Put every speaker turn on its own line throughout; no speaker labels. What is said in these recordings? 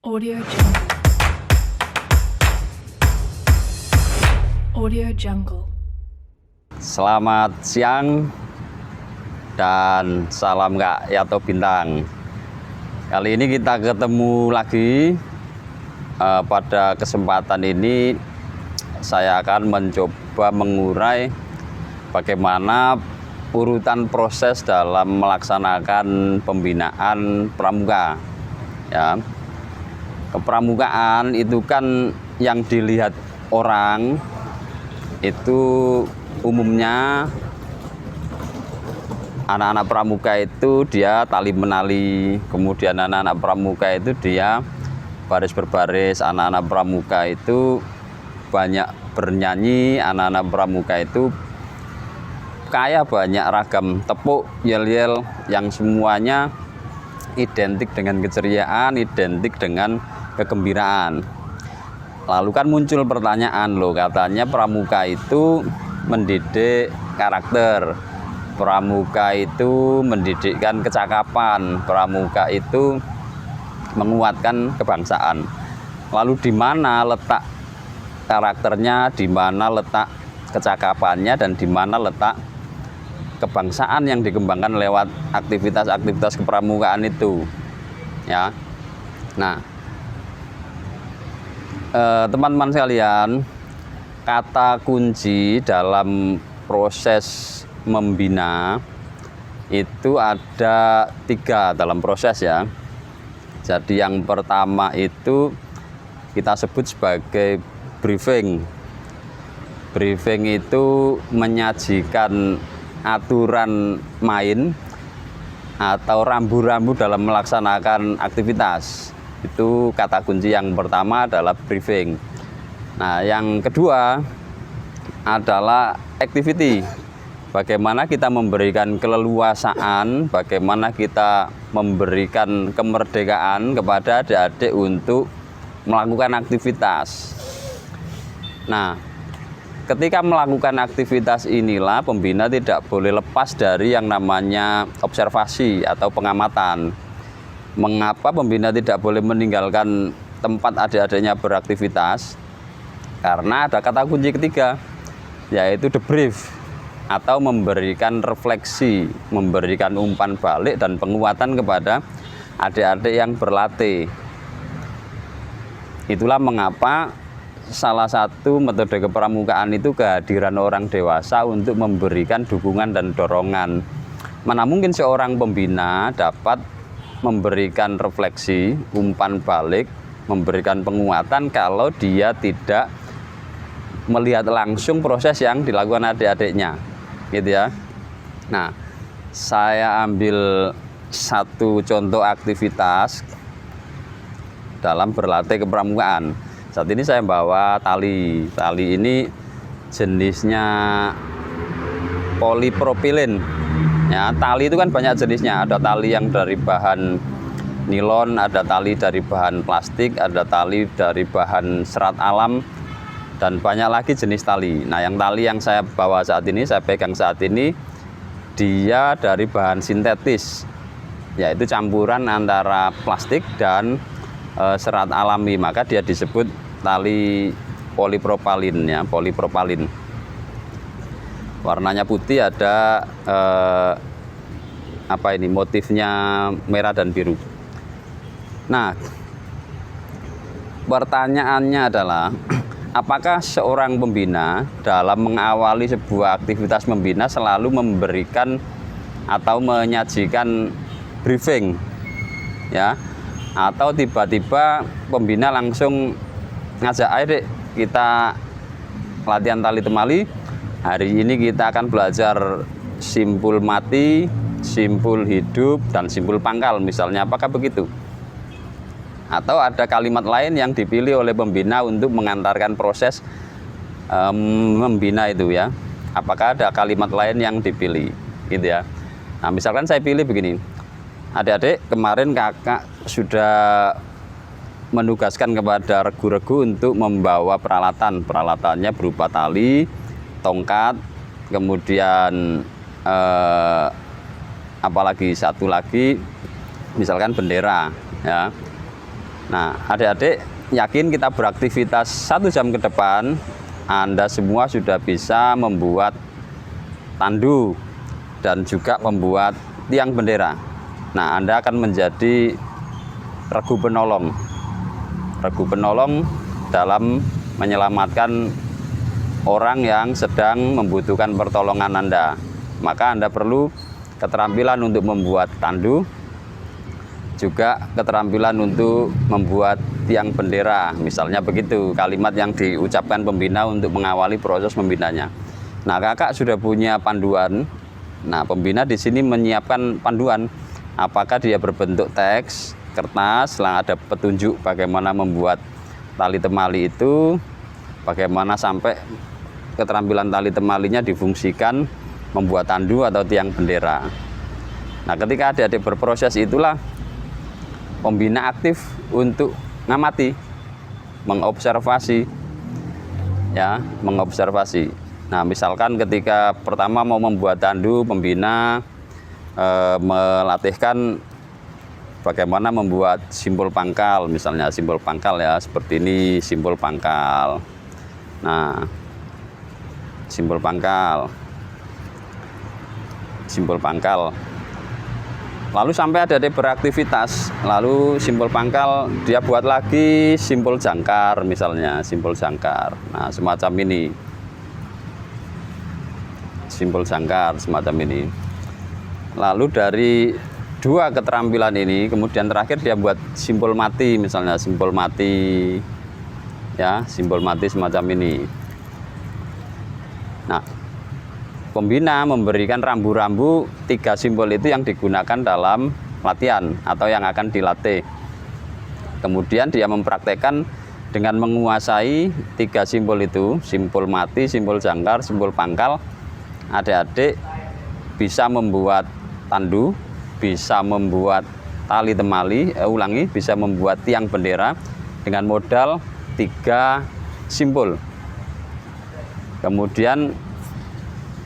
Audio Jungle. Audio Jungle.
Selamat siang dan salam Kak Yato Bintang. Kali ini kita ketemu lagi. Pada kesempatan ini saya akan mencoba mengurai bagaimana urutan proses dalam melaksanakan pembinaan pramuka. Ya, kepramukaan itu kan yang dilihat orang itu umumnya anak-anak pramuka itu dia tali menali, kemudian anak-anak pramuka itu dia baris berbaris, anak-anak pramuka itu banyak bernyanyi, anak-anak pramuka itu kaya banyak ragam tepuk, yel-yel yang semuanya identik dengan keceriaan, identik dengan kegembiraan. Lalu kan muncul pertanyaan, loh katanya pramuka itu mendidik karakter, pramuka itu mendidikkan kecakapan, pramuka itu menguatkan kebangsaan. Lalu di mana letak karakternya, di mana letak kecakapannya, dan di mana letak kebangsaan yang dikembangkan lewat aktivitas-aktivitas kepramukaan itu, ya. Nah, teman-teman sekalian, kata kunci dalam proses membina itu ada 3 dalam proses, ya. Jadi yang pertama itu kita sebut sebagai briefing. Briefing itu menyajikan aturan main atau rambu-rambu dalam melaksanakan aktivitas. Itu kata kunci yang pertama adalah briefing. Nah, yang kedua adalah activity. Bagaimana kita memberikan keleluasaan, bagaimana kita memberikan kemerdekaan kepada adik-adik untuk melakukan aktivitas. Nah, ketika melakukan aktivitas inilah pembina tidak boleh lepas dari yang namanya observasi atau pengamatan. Mengapa pembina tidak boleh meninggalkan tempat adik-adiknya beraktivitas? Karena ada kata kunci ketiga, yaitu debrief atau memberikan refleksi, memberikan umpan balik dan penguatan kepada adik-adik yang berlatih. Itulah mengapa salah satu metode kepramukaan itu kehadiran orang dewasa untuk memberikan dukungan dan dorongan. Mana mungkin seorang pembina dapat memberikan refleksi, umpan balik, memberikan penguatan kalau dia tidak melihat langsung proses yang dilakukan adik-adiknya, gitu ya. Nah, saya ambil satu contoh aktivitas dalam berlatih kepramukaan. Saat ini saya bawa tali. Tali ini jenisnya polipropilin. Ya, tali itu kan banyak jenisnya. Ada tali yang dari bahan nilon, ada tali dari bahan plastik, ada tali dari bahan serat alam, dan banyak lagi jenis tali. Nah, yang tali yang saya bawa saat ini, saya pegang saat ini, dia dari bahan sintetis, yaitu campuran antara plastik dan serat alami, maka dia disebut tali polipropalin, ya, polipropalin. Warnanya putih, ada motifnya merah dan biru. Nah, pertanyaannya adalah apakah seorang pembina dalam mengawali sebuah aktivitas membina selalu memberikan atau menyajikan briefing, ya, atau tiba-tiba pembina langsung ngajak, ayo dek kita latihan tali temali, hari ini kita akan belajar simpul mati, simpul hidup, dan simpul pangkal misalnya. Apakah begitu? Atau ada kalimat lain yang dipilih oleh pembina untuk mengantarkan proses membina itu, ya. Apakah ada kalimat lain yang dipilih, gitu ya. Nah, misalkan saya pilih begini, adik-adik, kemarin kakak sudah menugaskan kepada regu-regu untuk membawa peralatannya berupa tali, tongkat, kemudian apalagi satu lagi misalkan bendera, ya. Nah, adik-adik yakin kita beraktivitas 1 jam ke depan, Anda semua sudah bisa membuat tandu dan juga membuat tiang bendera. Nah, Anda akan menjadi regu penolong. Regu penolong dalam menyelamatkan orang yang sedang membutuhkan pertolongan Anda. Maka Anda perlu keterampilan untuk membuat tandu, juga keterampilan untuk membuat tiang bendera, misalnya begitu kalimat yang diucapkan pembina untuk mengawali proses membinanya. Nah, kakak sudah punya panduan. Nah, pembina di sini menyiapkan panduan. Apakah dia berbentuk teks, kertas, setelah ada petunjuk bagaimana membuat tali temali itu, bagaimana sampai keterampilan tali temalinya difungsikan membuat tandu atau tiang bendera. Nah, ketika adik-adik berproses itulah pembina aktif untuk ngamati, mengobservasi, ya, mengobservasi. Nah, misalkan ketika pertama mau membuat tandu, pembina melatihkan bagaimana membuat simpul pangkal, misalnya simpul pangkal ya, seperti ini simpul pangkal. Nah, simpul pangkal, simpul pangkal. Lalu sampai adik-adik beraktivitas, lalu simpul pangkal dia buat lagi simpul jangkar, misalnya simpul jangkar. Nah, semacam ini, simpul jangkar semacam ini. Lalu dari 2 keterampilan ini, kemudian terakhir dia buat simpul mati, misalnya simpul mati, ya, simpul mati semacam ini. Nah, pembina memberikan rambu-rambu 3 simbol itu yang digunakan dalam latihan atau yang akan dilatih. Kemudian dia mempraktekkan dengan menguasai 3 simbol itu, simpul mati, simpul jangkar, simpul pangkal. Adik-adik bisa membuat tandu, bisa membuat tali temali, bisa membuat tiang bendera dengan modal 3 simbol. Kemudian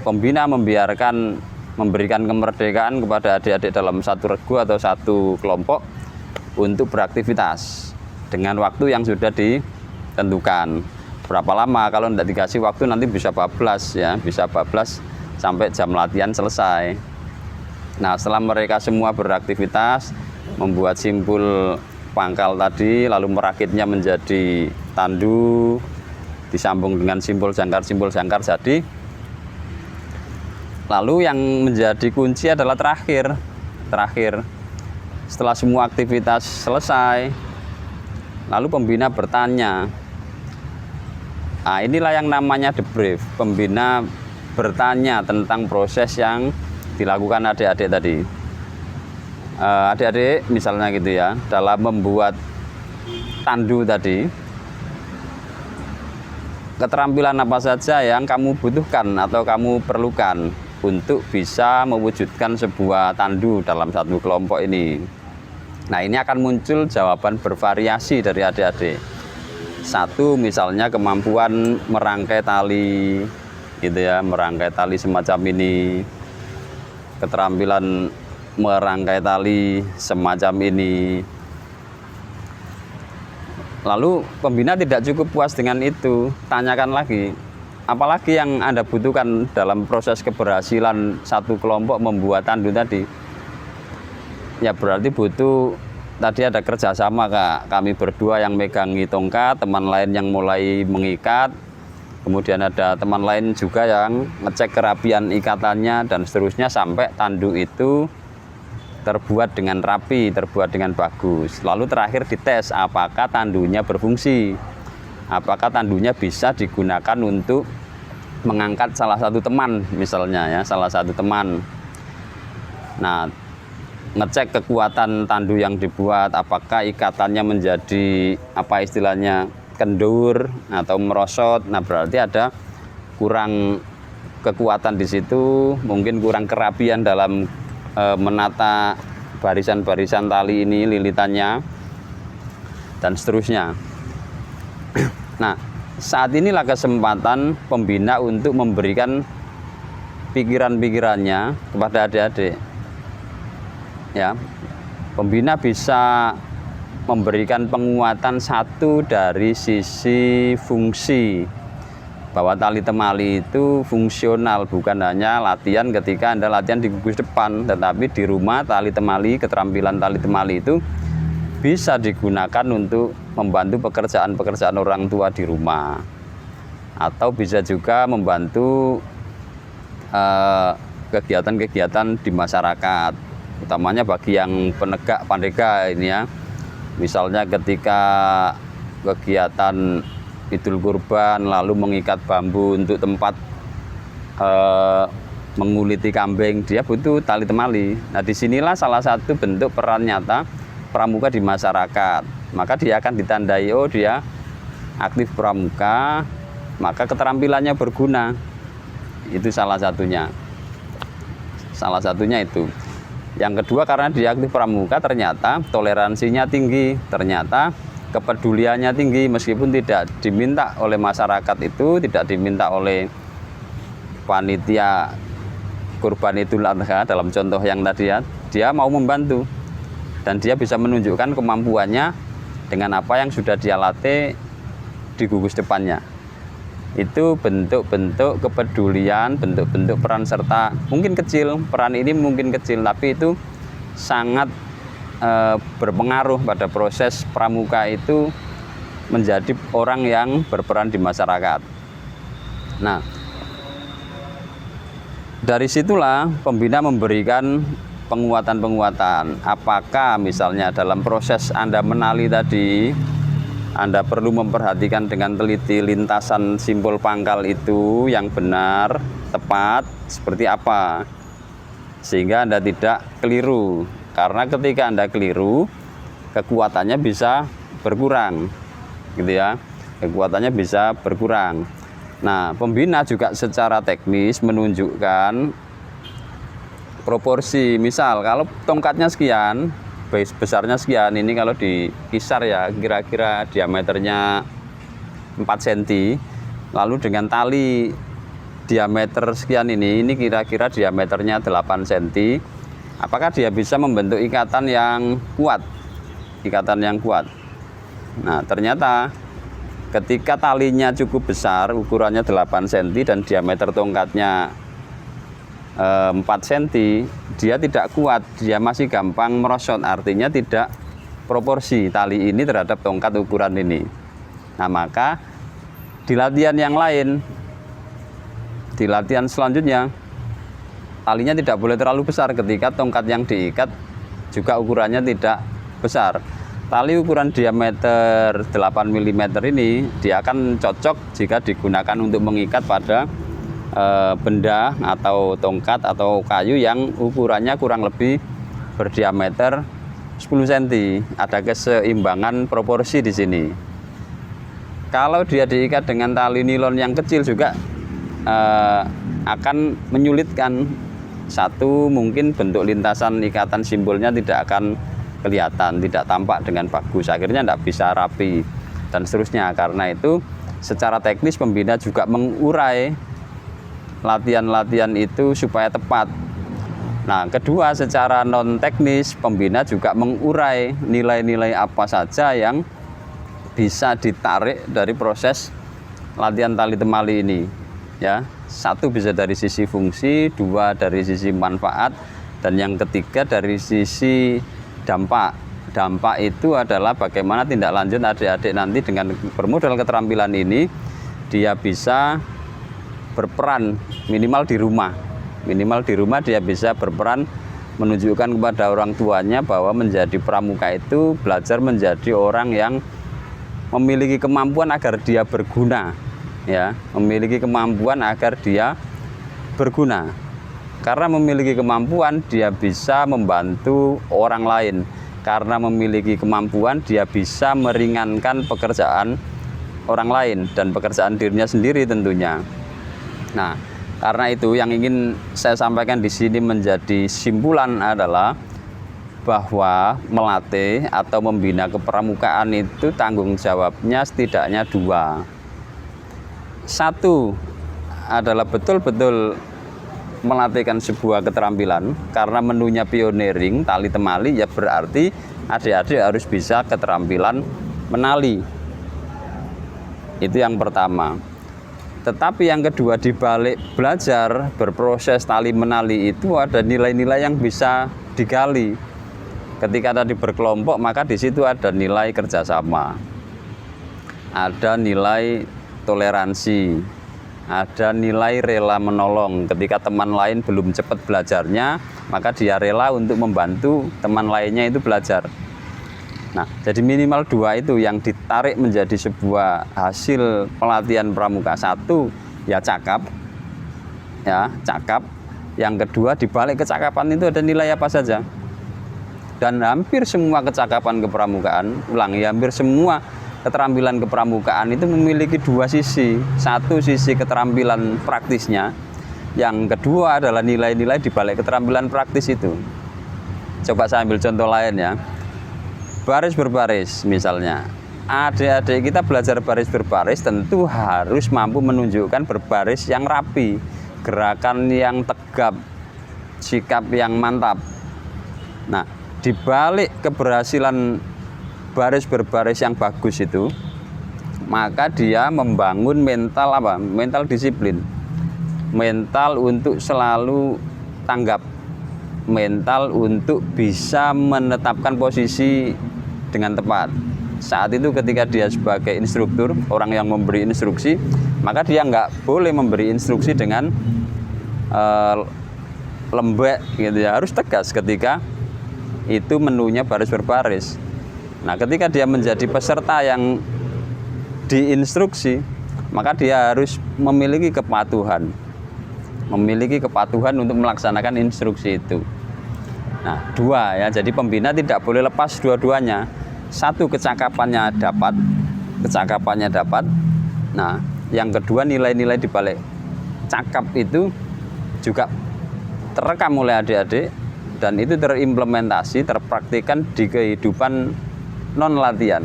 pembina memberikan kemerdekaan kepada adik-adik dalam satu regu atau satu kelompok untuk beraktivitas dengan waktu yang sudah ditentukan. Berapa lama? Kalau tidak dikasih waktu nanti bisa bablas ya, bisa bablas sampai jam latihan selesai. Nah, setelah mereka semua beraktivitas membuat simpul pangkal tadi, lalu merakitnya menjadi tandu, disambung dengan simpul jangkar jadi. Lalu yang menjadi kunci adalah terakhir. Setelah semua aktivitas selesai, lalu pembina bertanya. Nah, inilah yang namanya debrief. Pembina bertanya tentang proses yang dilakukan adik-adik tadi. Adik-adik misalnya gitu ya, dalam membuat tandu tadi, keterampilan apa saja yang kamu butuhkan atau kamu perlukan untuk bisa mewujudkan sebuah tandu dalam satu kelompok ini. Nah, ini akan muncul jawaban bervariasi dari adik-adik. 1, misalnya kemampuan merangkai tali, gitu ya, merangkai tali semacam ini. Keterampilan merangkai tali semacam ini. Lalu pembina tidak cukup puas dengan itu, tanyakan lagi. Apalagi yang Anda butuhkan dalam proses keberhasilan satu kelompok membuat tandu tadi? Ya berarti butuh, tadi ada kerjasama Kak. Kami berdua yang megangi tongkat, teman lain yang mulai mengikat, kemudian ada teman lain juga yang ngecek kerapian ikatannya dan seterusnya sampai tandu itu terbuat dengan rapi, terbuat dengan bagus. Lalu terakhir dites apakah tandunya berfungsi. Apakah tandunya bisa digunakan untuk mengangkat salah satu teman misalnya ya, salah satu teman. Nah, ngecek kekuatan tandu yang dibuat, apakah ikatannya menjadi apa istilahnya kendur atau merosot. Nah, berarti ada kurang kekuatan di situ, mungkin kurang kerapian dalam menata barisan-barisan tali ini, lilitannya dan seterusnya. Nah, saat inilah kesempatan pembina untuk memberikan pikiran-pikirannya kepada adik-adik. Ya, pembina bisa memberikan penguatan satu dari sisi fungsi, bahwa tali temali itu fungsional, bukan hanya latihan ketika Anda latihan di gugus depan, tetapi di rumah tali temali, keterampilan tali temali itu bisa digunakan untuk membantu pekerjaan-pekerjaan orang tua di rumah, atau bisa juga membantu kegiatan-kegiatan di masyarakat, utamanya bagi yang penegak pandega ini ya. Misalnya ketika kegiatan Idul Kurban, lalu mengikat bambu untuk tempat menguliti kambing, dia butuh tali temali. Nah, disinilah salah satu bentuk peran nyata pramuka di masyarakat. Maka dia akan ditandai, oh dia aktif pramuka, maka keterampilannya berguna. Itu salah satunya. Salah satunya itu. Yang kedua, karena dia aktif pramuka, ternyata toleransinya tinggi, ternyata kepeduliannya tinggi, meskipun tidak diminta oleh masyarakat itu, tidak diminta oleh panitia kurban Idul Adha dalam contoh yang tadi ya, dia mau membantu dan dia bisa menunjukkan kemampuannya dengan apa yang sudah dia latih di gugus depannya. Itu bentuk-bentuk kepedulian, bentuk-bentuk peran serta, mungkin kecil, peran ini mungkin kecil, tapi itu sangat berpengaruh pada proses pramuka itu menjadi orang yang berperan di masyarakat. Nah, dari situlah pembina memberikan penguatan-penguatan. Apakah misalnya dalam proses Anda menali tadi, Anda perlu memperhatikan dengan teliti lintasan simpul pangkal itu yang benar, tepat, seperti apa, sehingga Anda tidak keliru. Karena ketika Anda keliru, kekuatannya bisa berkurang, gitu ya. Kekuatannya bisa berkurang. Nah, pembina juga secara teknis menunjukkan proporsi. Misal kalau tongkatnya sekian, base besarnya sekian, ini kalau dikisar ya kira-kira diameternya 4 cm, lalu dengan tali diameter sekian ini kira-kira diameternya 8 cm, apakah dia bisa membentuk ikatan yang kuat? Ikatan yang kuat. Nah, ternyata ketika talinya cukup besar, ukurannya 8 cm dan diameter tongkatnya 4 cm, dia tidak kuat, dia masih gampang merosot, artinya tidak proporsi tali ini terhadap tongkat ukuran ini. Nah, maka di latihan yang lain, di latihan selanjutnya, talinya tidak boleh terlalu besar ketika tongkat yang diikat juga ukurannya tidak besar. Tali ukuran diameter 8 mm ini dia akan cocok jika digunakan untuk mengikat pada benda atau tongkat atau kayu yang ukurannya kurang lebih berdiameter 10 cm. Ada keseimbangan proporsi di sini. Kalau dia diikat dengan tali nilon yang kecil juga akan menyulitkan. Satu, mungkin bentuk lintasan ikatan simpulnya tidak akan kelihatan, tidak tampak dengan bagus, akhirnya tidak bisa rapi dan seterusnya. Karena itu secara teknis pembina juga mengurai latihan-latihan itu supaya tepat. Nah, kedua, secara non teknis pembina juga mengurai nilai-nilai apa saja yang bisa ditarik dari proses latihan tali temali ini, ya. Satu, bisa dari sisi fungsi, dua dari sisi manfaat, dan yang ketiga dari sisi dampak. Dampak itu adalah bagaimana tindak lanjut adik-adik nanti dengan bermodal keterampilan ini dia bisa berperan minimal di rumah. Minimal di rumah dia bisa berperan menunjukkan kepada orang tuanya bahwa menjadi pramuka itu belajar menjadi orang yang memiliki kemampuan agar dia berguna, ya, memiliki kemampuan agar dia berguna. Karena memiliki kemampuan dia bisa membantu orang lain. Karena memiliki kemampuan dia bisa meringankan pekerjaan orang lain dan pekerjaan dirinya sendiri tentunya. Nah, karena itu yang ingin saya sampaikan di sini menjadi simpulan adalah bahwa melatih atau membina kepramukaan itu tanggung jawabnya setidaknya dua. Satu adalah betul-betul melatihkan sebuah keterampilan, karena menunya pioneering, tali temali, ya berarti adik-adik harus bisa keterampilan menali. Itu yang pertama. Tetapi yang kedua, di balik belajar berproses tali menali itu ada nilai-nilai yang bisa digali. Ketika tadi berkelompok, maka di situ ada nilai kerjasama, ada nilai toleransi, ada nilai rela menolong. Ketika teman lain belum cepat belajarnya, maka dia rela untuk membantu teman lainnya itu belajar. Nah, jadi minimal dua itu yang ditarik menjadi sebuah hasil pelatihan pramuka. Satu, ya cakap. Ya, cakap. Yang kedua, di balik kecakapan itu ada nilai apa saja. Dan hampir semua kecakapan kepramukaan, hampir semua keterampilan kepramukaan itu memiliki dua sisi. Satu, sisi keterampilan praktisnya. Yang kedua adalah nilai-nilai di balik keterampilan praktis itu. Coba saya ambil contoh lain ya. Baris berbaris misalnya. Adik-adik kita belajar baris berbaris tentu harus mampu menunjukkan berbaris yang rapi, gerakan yang tegap, sikap yang mantap. Nah, di balik keberhasilan baris berbaris yang bagus itu, maka dia membangun mental apa? Mental disiplin. Mental untuk selalu tanggap. Mental untuk bisa menetapkan posisi dengan tepat. Saat itu ketika dia sebagai instruktur, orang yang memberi instruksi, maka dia nggak boleh memberi instruksi dengan lembek gitu ya, harus tegas ketika itu menunya baris berbaris. Nah, ketika dia menjadi peserta yang diinstruksi, maka dia harus memiliki kepatuhan untuk melaksanakan instruksi itu. Nah, dua ya, jadi pembina tidak boleh lepas dua-duanya. Satu, kecakapannya dapat. Nah, yang kedua, nilai-nilai di balik cakap itu juga terekam oleh adik-adik dan itu terimplementasi, terpraktikkan di kehidupan non latihan.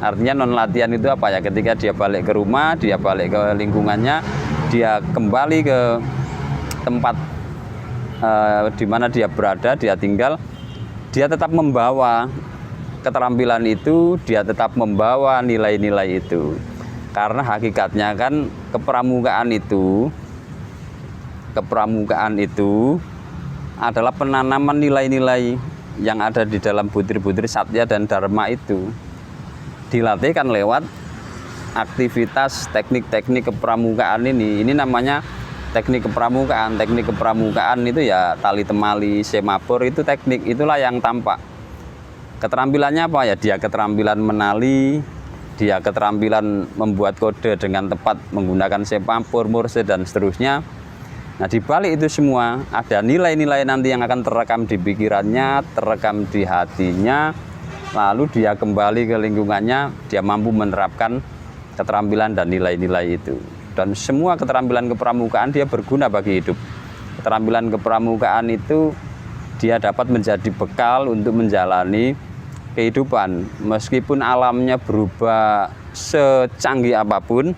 Artinya non latihan itu apa ya? Ketika dia balik ke rumah, dia balik ke lingkungannya, dia kembali ke tempat di mana dia berada, dia tinggal, dia tetap membawa keterampilan itu, dia tetap membawa nilai-nilai itu. Karena hakikatnya kan kepramukaan itu adalah penanaman nilai-nilai yang ada di dalam butir-butir satya dan dharma itu. Dilatihkan lewat aktivitas teknik-teknik kepramukaan ini. Ini namanya teknik kepramukaan. Teknik kepramukaan itu ya tali temali, semapur, itu teknik, itulah yang tampak. Keterampilannya apa ya? Dia keterampilan menali, dia keterampilan membuat kode dengan tepat menggunakan semapur, morse dan seterusnya. Nah, di balik itu semua ada nilai-nilai nanti yang akan terekam di pikirannya, terekam di hatinya, lalu dia kembali ke lingkungannya, dia mampu menerapkan keterampilan dan nilai-nilai itu. Dan semua keterampilan kepramukaan dia berguna bagi hidup. Keterampilan kepramukaan itu dia dapat menjadi bekal untuk menjalani kehidupan. Meskipun alamnya berubah secanggih apapun,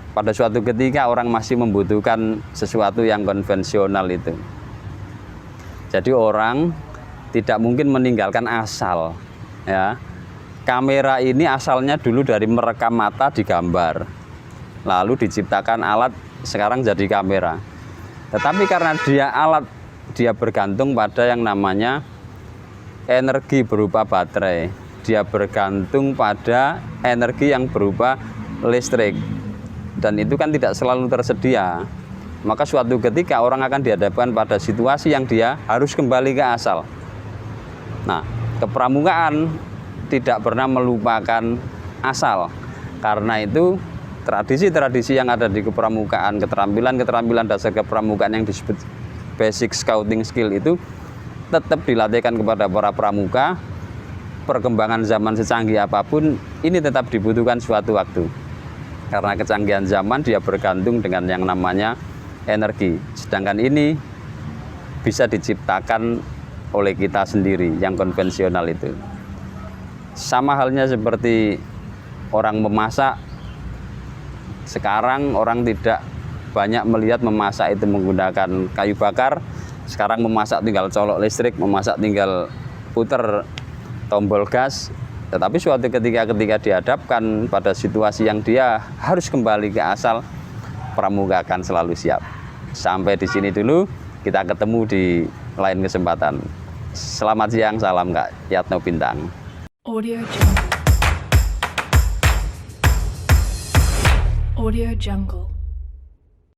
pada suatu ketika orang masih membutuhkan sesuatu yang konvensional itu. Jadi orang tidak mungkin meninggalkan asal. Ya, kamera ini asalnya dulu dari merekam mata di gambar, lalu diciptakan alat, sekarang jadi kamera. Tetapi karena dia bergantung pada yang namanya energi berupa baterai, dia bergantung pada energi yang berupa listrik, dan itu kan tidak selalu tersedia. Maka suatu ketika orang akan dihadapkan pada situasi yang dia harus kembali ke asal. Nah, kepramukaan tidak pernah melupakan asal. Karena itu tradisi-tradisi yang ada di kepramukaan, keterampilan dasar kepramukaan yang disebut basic scouting skill itu tetap dilatihkan kepada para pramuka. Perkembangan zaman secanggih apapun, ini tetap dibutuhkan suatu waktu. Karena kecanggihan zaman dia bergantung dengan yang namanya energi. Sedangkan ini bisa diciptakan oleh kita sendiri, yang konvensional itu. Sama halnya seperti orang memasak. Sekarang orang tidak banyak melihat memasak itu menggunakan kayu bakar. Sekarang memasak tinggal colok listrik, memasak tinggal puter tombol gas. Tetapi suatu ketika dihadapkan pada situasi yang dia harus kembali ke asal, pramuka akan selalu siap. Sampai di sini dulu, kita ketemu di lain kesempatan. Selamat siang, salam Kak Yatno Bintang.
Audio Jungle. Audio Jungle.